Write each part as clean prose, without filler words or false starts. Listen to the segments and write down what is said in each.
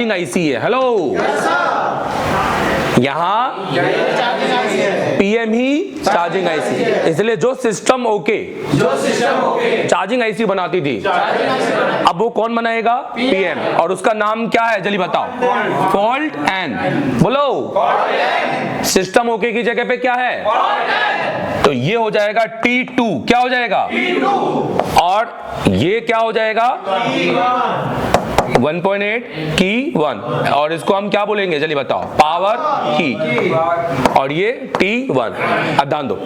IC है। Hello, यहाँ PM ही charging IC, इसलिए जो सिस्टम ओके चार्जिंग आईसी बनाती थी, अब वो कौन बनाएगा? पीएम। और उसका नाम क्या है जल्दी बताओ? Fault N. बोलो, सिस्टम ओके की जगह पे क्या है? तो ये हो जाएगा T2। क्या हो जाएगा? T2। और ये क्या हो जाएगा? 1.8 की 1। और इसको हम क्या बोलेंगे जल्दी बताओ? पावर की। और ये T1। अब ध्यान दो,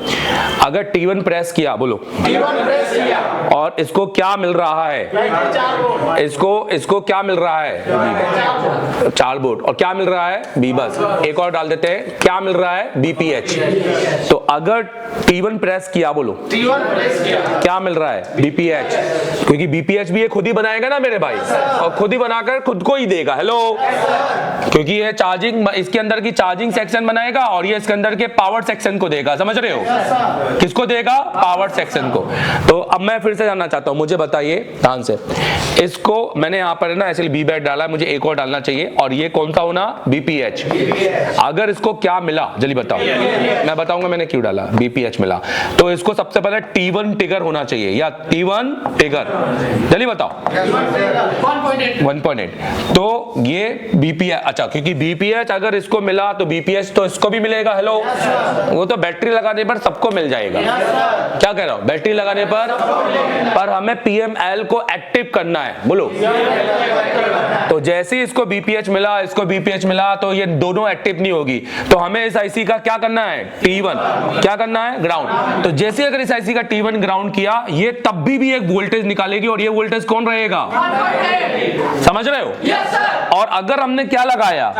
अगर T1 प्रेस किया, बोलो T1 प्रेस किया, और इसको क्या मिल रहा है? इसको क्या मिल रहा है? 4 वोल्ट। और क्या मिल रहा है? बी बस। एक और डाल देते हैं, क्या मिल रहा है? BPH। तो अगर T1 प्रेस किया, बोलो T1 प्रेस किया, क्या मिल रहा है? BPH। क्योंकि BPH भी ये खुद ही बनाएगा ना मेरे भाई, और खुद ही बनाकर खुद को ही देगा। हेलो, क्योंकि ये चार्जिंग, इसके अंदर की चार्जिंग सेक्शन बनाएगा और ये इसके अंदर के पावर सेक्शन को देगा। समझ रहे हो? किसको देगा? पावर सेक्शन को। तो अब मैं फिर से जानना चाहता हूं, मुझे बताइए ध्यान से, इसको मैंने यहाँ पर ना ऐसे बी बैट डाला, मुझे एक और डालना चाहिए, और ये कौन सा होना? BPH। अगर इसको क्या मिला जल्दी बताओ? मैं बताऊंगा मैंने क्यों डाला। BPH मिला, तो इसको सबसे पहले T1 ट्रिगर होना चाहिए, या T1 ट्रिगर जल्दी बताओ। 1.8। तो ये BPH, अच्छा, क्योंकि BPH अगर इसको मिला तो BPH तो इसको भी मिलेगा। हेलो, वो तो बैटरी लगाने पर सबको मिल जाएगा। क्या कह रहा हूं? बैटरी लगाने पर हमें PML को एक्टिव करना है। बोलो, तो जैसे ही इसको BPH मिला, इसको BPH मिला, तो ये दोनों एक्टिव नहीं होगी। तो हमें इस आईसी का क्या करना है? T1 क्या करना है? ग्राउंड। तो जैसे अगर इस आईसी का T1 ग्राउंड किया, ये तब भी एक वोल्टेज निकालेगी, और ये वोल्टेज कौन रहेगा? समझ रहे हो? yes, sir। और अगर हमने क्या लगाया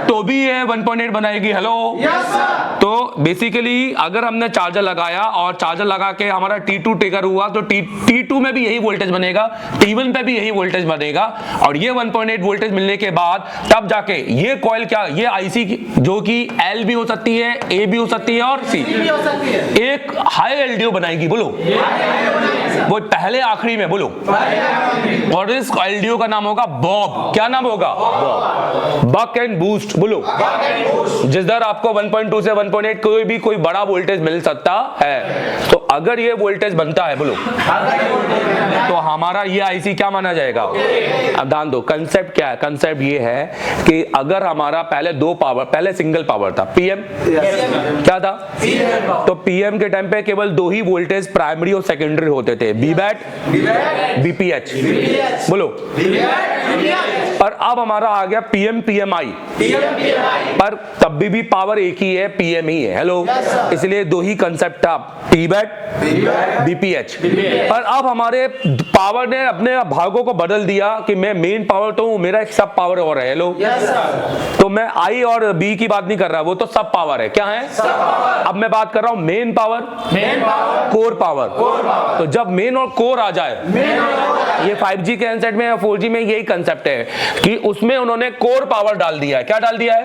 तो भी ये 1.8 बनाएगी। हेलो, yes, तो बेसिकली अगर हमने चार्जर लगाया और चार्जर लगा के हमारा T2 ट्रिगर हुआ, तो T2 में भी यही वोल्टेज बनेगा, T1 पे भी यही वोल्टेज बनेगा, और ये 1.8 वोल्टेज मिलने के बाद तब जाके ये कॉइल क्या, ये आईसी जो कि L भी हो सकती है, A भी हो सकती है, और C भी हो सकती है, एक हाई एलडीओ बनाएगी। बोलो, वो पहले आखिरी में, बोलो। और इस एलडीओ का नाम होगा बॉब। क्या नाम होगा? बॉब। Buck and boost. बोलो, जिस दर आपको 1.2 से 1.8 कोई बड़ा वोल्टेज मिल सकता है। तो अगर ये वोल्टेज बनता है, बोलो, तो हमारा ये आईसी क्या माना जाएगा? अब ध्यान दो, कंसेप्ट क्या है? कंसेप्ट ये है कि अगर हमारा पहले सिंगल पावर था, पीएम क्या था? तो पीएम के टाइम पे केवल 2 ही वोल्टेज प्राइमरी और सेकेंडरी होते थे, बीबैट, बीपीएच। बोलो, पर अब हमारा आ गया पीएम पीएमआई, पर तब भी पावर एक ही है, पीएम ही है। हेलो, इसलिए 2 ही कंसेप्ट था, पीबैट, बीपीएच। पर अब हमारे पावर ने अपने भागों को बदल दिया कि मैं मेन पावर तो हूं, मेरा एक सब पावर और है। हेलो, तो मैं आई और बी की बात नहीं कर रहा, वो तो सब पावर है। क्या है? अब मैं बात कर रहा हूं मेन पावर, कोर पावर। तो जब मेन और कोर आ जाए, ये 5G के हैंडसेट में या 4G में यही कंसेप्ट है कि उसमें उन्होंने कोर पावर डाल दिया है। क्या डाल दिया है?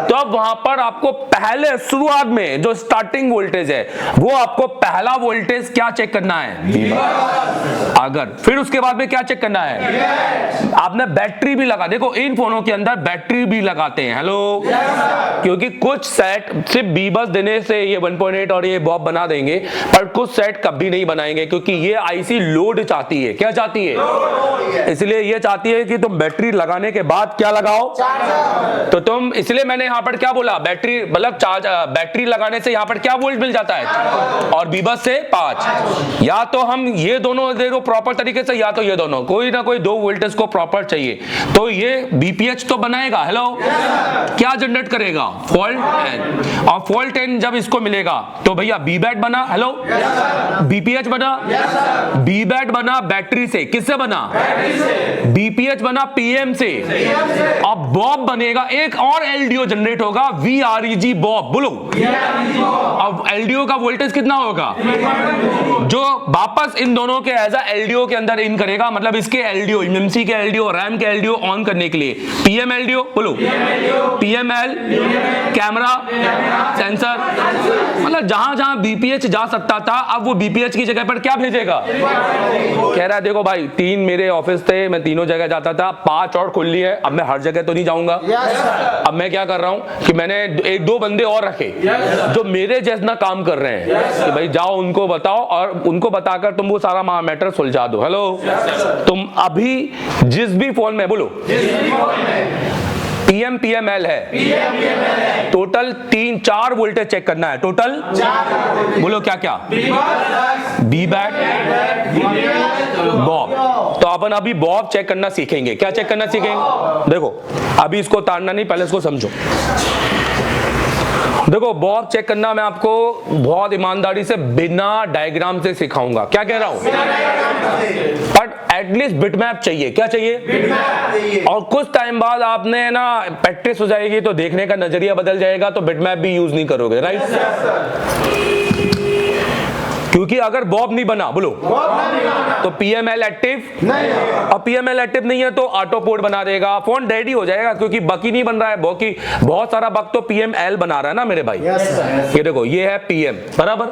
तो अब वहां पर आपको पहले शुरुआत में जो स्टार्टिंग वोल्टेज है, वो आपको पहला वोल्टेज क्या चेक करना है? अगर फिर उसके बाद में क्या चेक करना है? आपने बैटरी भी लगा, देखो इन फोनों के अंदर बैटरी भी लगाते हैं। हेलो, क्योंकि कुछ सेट सिर्फ बी बस देने से ये 1.8 और ये बॉब बना देंगे, पर कुछ सेट कभी नहीं बनाएंगे, क्योंकि ये आईसी लोड चाहती है। क्या चाहती है? इसलिए ये चाहती है कि तुम बैटरी लगाने के बाद क्या लगाओ? तो तुम, इसलिए मैंने यहां पर क्या बोला, बैटरी मतलब चार्ज, बैटरी लगाने से यहां पर क्या वोल्ट मिल जाता है, और बीबस से 5। या तो हम ये दोनों दे दो प्रॉपर तरीके से, या तो ये दोनों, कोई ना कोई 2 वोल्टेज को प्रॉपर चाहिए। तो ये बीपीएच तो बनाएगा। हेलो, क्या जनरेट करेगा? Fault N. और फॉल्ट एन जब इसको मिलेगा तो भैया बीबैट बना। हेलो, बीपीएच बना, बीबैट बना बैटरी से। किससे बना? बीपीएच बना पीएम से। अब बॉब बनेगा, एक और एलडीओ जनरेट होगा, VREG बॉब। बोलो, अब एलडीओ का वोल्टेज कितना होगा? जो वापस इन दोनों के एज अ LDO के अंदर इन करेगा, मतलब इसके LDO, MMC के LDO, रैम के LDO ऑन करने के लिए PM LDO बोलो, PML कैमरा सेंसर, मतलब जहां जहां BPH जा सकता था अब वो BPH की जगह पर क्या भेजेगा। कह रहा है देखो भाई 3 मेरे ऑफिस थे, मैं तीनों जगह जाता था, 5 और खुल ली है, अब मैं हर जगह तो नहीं जाऊंगा। अब मैं क्या कर रहा हूं कि मैंने 1-2 बंदे और रखे जो मेरे जैसा काम कर रहे हैं कि भाई जाओ उनको बताओ और उनको बताकर तुम वो सारा मैटर सुलझा दो। हेलो, तुम अभी जिस भी फोन में बोलो PM PML है, टोटल 3-4 वोल्टेज चेक करना है, टोटल बोलो क्या क्या, B बैट बॉब। तो अपन अभी बॉब चेक करना सीखेंगे। क्या चेक करना सीखेंगे, देखो अभी इसको ताड़ना नहीं, पहले इसको समझो। देखो बॉब चेक करना मैं आपको बहुत ईमानदारी से बिना डायग्राम से सिखाऊंगा। क्या कह रहा हूं, बट एटलीस्ट बिटमैप चाहिए। क्या चाहिए, और कुछ टाइम बाद आपने ना प्रैक्टिस हो जाएगी तो देखने का नजरिया बदल जाएगा, तो बिटमैप भी यूज नहीं करोगे, राइट। क्योंकि अगर बॉब नहीं बना बोलो तो PML एक्टिव नहीं, और PML एक्टिव नहीं है तो ऑटो पोर्ट बना देगा, फोन रेडी हो जाएगा, क्योंकि बक ही नहीं बन रहा है। बाकी बहुत सारा बक तो PML बना रहा है ना मेरे भाई। ये देखो ये है PM बराबर।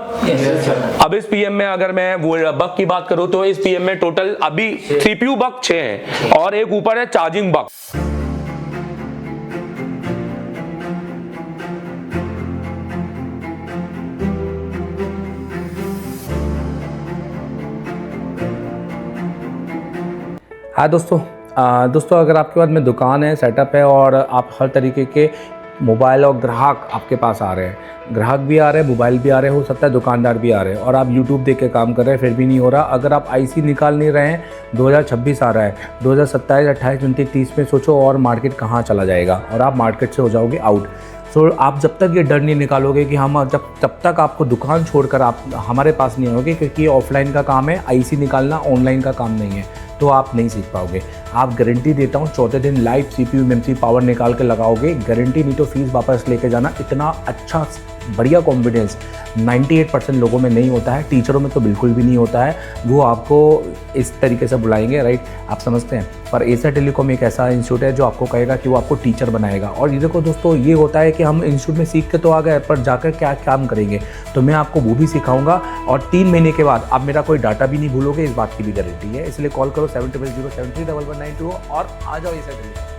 अब इस PM में अगर मैं वो बक की बात करूं तो इस PM में टोटल अभी CPU बक 6 हैं और एक ऊपर है चार्जिंग बक। हाँ दोस्तों अगर आपके पास में दुकान है, सेटअप है और आप हर तरीके के मोबाइल और ग्राहक आपके पास आ रहे हैं, ग्राहक भी आ रहे हैं, मोबाइल भी आ रहे हैं, हो सकता है दुकानदार भी आ रहे हैं, और आप YouTube देख के काम कर रहे हैं फिर भी नहीं हो रहा, अगर आप IC निकाल नहीं रहे हैं, 2026 आ रहा है, 2027, 28, 29, 30 में सोचो और मार्केट कहाँ चला जाएगा और आप मार्केट से हो जाओगे आउट। सो आप जब तक ये डर नहीं निकालोगे कि हम जब तक आपको दुकान छोड़कर आप हमारे पास नहीं आओगे, क्योंकि ऑफलाइन का काम है, IC निकालना ऑनलाइन का काम नहीं है, तो आप नहीं सीख पाओगे। आप गारंटी देता हूँ, चौथे दिन लाइव CPU MMC पावर निकाल के लगाओगे, गारंटी, नहीं तो फीस वापस लेके जाना। इतना अच्छा बढ़िया कॉन्फिडेंस 98% लोगों में नहीं होता है, टीचरों में तो बिल्कुल भी नहीं होता है। वो आपको इस तरीके से बुलाएंगे, राइट, आप समझते हैं। पर एशिया टेलीकॉम एक ऐसा इंस्टीट्यूट है जो आपको कहेगा कि वो आपको टीचर बनाएगा। और ये देखो दोस्तों, ये होता है कि हम इंस्टीट्यूट में सीख के तो आ गए, पर जाकर क्या काम करेंगे, तो मैं आपको वो भी सिखाऊंगा। और 3 महीने के बाद आप मेरा कोई डाटा भी नहीं भूलोगे, इस बात की भी गारंटी है। इसलिए कॉल करो 700737311192 और आ जाओ एशिया टेलीकॉम।